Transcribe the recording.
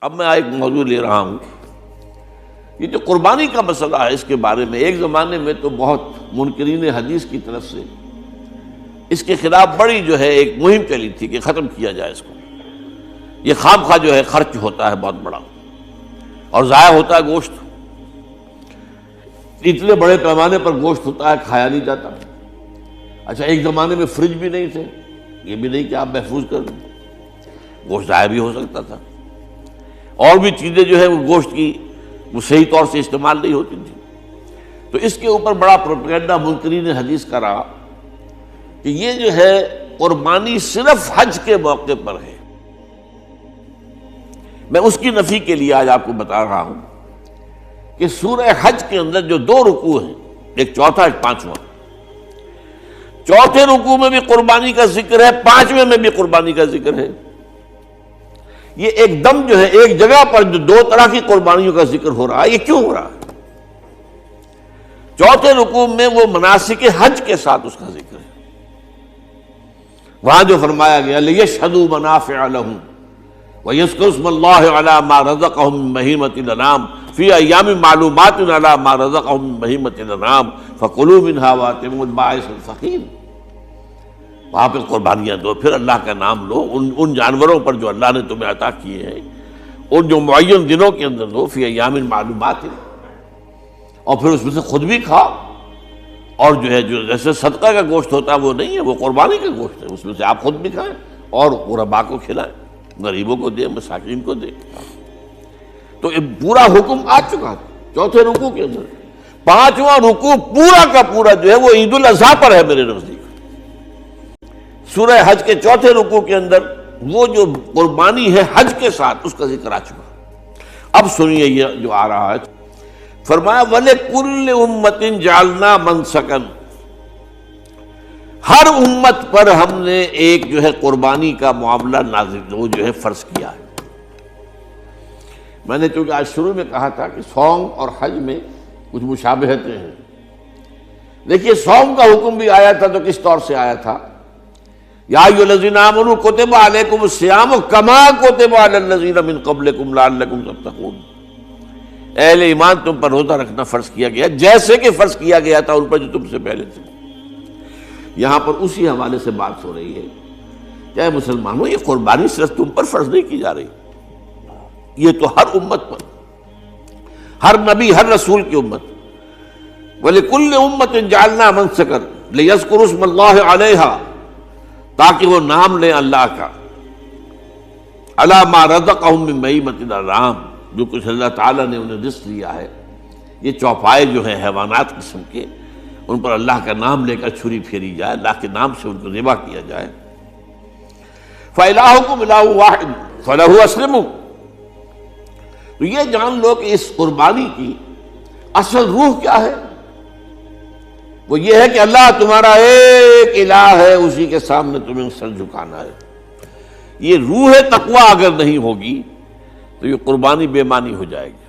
اب میں ایک موضوع لے رہا ہوں، یہ جو قربانی کا مسئلہ ہے، اس کے بارے میں ایک زمانے میں تو بہت منکرین حدیث کی طرف سے اس کے خلاف بڑی جو ہے ایک مہم چلی تھی کہ ختم کیا جائے اس کو، یہ خام خواہ جو ہے خرچ ہوتا ہے بہت بڑا اور ضائع ہوتا ہے گوشت، اتنے بڑے پیمانے پر گوشت ہوتا ہے کھایا نہیں جاتا۔ اچھا ایک زمانے میں فریج بھی نہیں تھے، یہ بھی نہیں کہ آپ محفوظ کر دیں، گوشت ضائع بھی ہو سکتا تھا، اور بھی چیزیں جو ہے وہ گوشت کی وہ صحیح طور سے استعمال نہیں ہوتی تھی۔ تو اس کے اوپر بڑا پروپیگنڈا منکرین حدیث کا رہا کہ یہ جو ہے قربانی صرف حج کے موقع پر ہے۔ میں اس کی نفی کے لیے آج آپ کو بتا رہا ہوں کہ سورہ حج کے اندر جو دو رکوع ہیں، ایک چوتھا ایک پانچواں، چوتھے رکوع میں بھی قربانی کا ذکر ہے، پانچویں میں بھی قربانی کا ذکر ہے۔ یہ ایک دم جو ہے ایک جگہ پر جو دو طرح کی قربانیوں کا ذکر ہو رہا ہے، یہ کیوں ہو رہا ہے؟ چوتھے رکوع میں وہ مناسک حج کے ساتھ اس کا ذکر ہے، وہاں جو فرمایا گیا لِيَشْهَدُوا مَنَافِعَ لَهُمْ وَيَذْكُرُوا اسْمَ اللَّهِ عَلَىٰ مَا رَزَقَهُم مِّن بَهِيمَةِ الْأَنْعَامِ فِي أَيَّامٍ مَّعْلُومَاتٍ عَلَىٰ مَا رَزَقَهُم مِّن بَهِيمَةِ الْأَنْعَامِ فَكُلُوا مِنْهَا وَأَطْعِمُوا الْبَائِسَ الْفَقِيرَ۔ وہاں پہ قربانیاں دو، پھر اللہ کا نام لو ان جانوروں پر جو اللہ نے تمہیں عطا کیے ہیں، ان جو معین دنوں کے اندر دو، فی ایام معلومات، اور پھر اس میں سے خود بھی کھاؤ، اور جو ہے جو جیسے صدقہ کا گوشت ہوتا ہے وہ نہیں ہے، وہ قربانی کا گوشت ہے، اس میں سے آپ خود بھی کھائیں اور غرباء کو کھلائیں، غریبوں کو دیں، مساکین کو دیں۔ تو پورا حکم آ چکا ہے چوتھے رکوع کے اندر۔ پانچواں رکوع پورا کا پورا جو ہے وہ عید الاضحیٰ پر ہے میرے نزدیک۔ سورہ حج کے چوتھے رکوع کے اندر وہ جو قربانی ہے حج کے ساتھ، اس کا ذکر آ چکا۔ اب سنیے یہ جو آ رہا ہے، فرمایا وَلِكُلِّ أُمَّةٍ جَعَلْنَا مَنْسَكًا، ہر امت پر ہم نے ایک جو ہے قربانی کا معاملہ نازل وہ جو ہے فرض کیا ہے۔ میں نے چونکہ آج شروع میں کہا تھا کہ صوم اور حج میں کچھ مشابہتیں ہیں۔ دیکھیے صوم کا حکم بھی آیا تھا تو کس طور سے آیا تھا؟ یا ایھا الذین آمنوا کتب علیکم الصیام کما کتب علی الذین من قبلکم لعلکم تتقون، اہل ایمان تم پر روزہ رکھنا فرض کیا گیا جیسے کہ فرض کیا گیا تھا ان پر جو تم سے پہلے تھے۔ یہاں پر اسی حوالے سے بات ہو رہی ہے کہ اے مسلمانوں، یہ قربانی صرف تم پر فرض نہیں کی جا رہی، یہ تو ہر امت پر، ہر نبی ہر رسول کی امت۔ وَلِكُلِّ أُمَّةٍ جَعَلْنَا مَنْسَكًا لِيَذْكُرُوا اسْمَ اللَّهِ عَلَيْهَا، تاکہ وہ نام لیں اللہ کا، عَلَىٰ مَا رَزَقَهُم مِّن بَهِیمَةِ الْأَنْعَامِ، جو کچھ اللہ تعالیٰ نے انہیں رزق دیا ہے، یہ چوپائے جو ہیں حیوانات قسم کے، ان پر اللہ کا نام لے کر چھری پھیری جائے، اللہ کے نام سے ان کو ذبح کیا جائے۔ فَإِلَٰهُكُمْ إِلَٰهٌ وَاحِدٌ فَلَهُ أَسْلِمُوا۔ تو یہ جان لو کہ اس قربانی کی اصل روح کیا ہے؟ وہ یہ ہے کہ اللہ تمہارا ایک الہ ہے، اسی کے سامنے تمہیں سر جھکانا ہے۔ یہ روح تقویٰ اگر نہیں ہوگی تو یہ قربانی بے معنی ہو جائے گی۔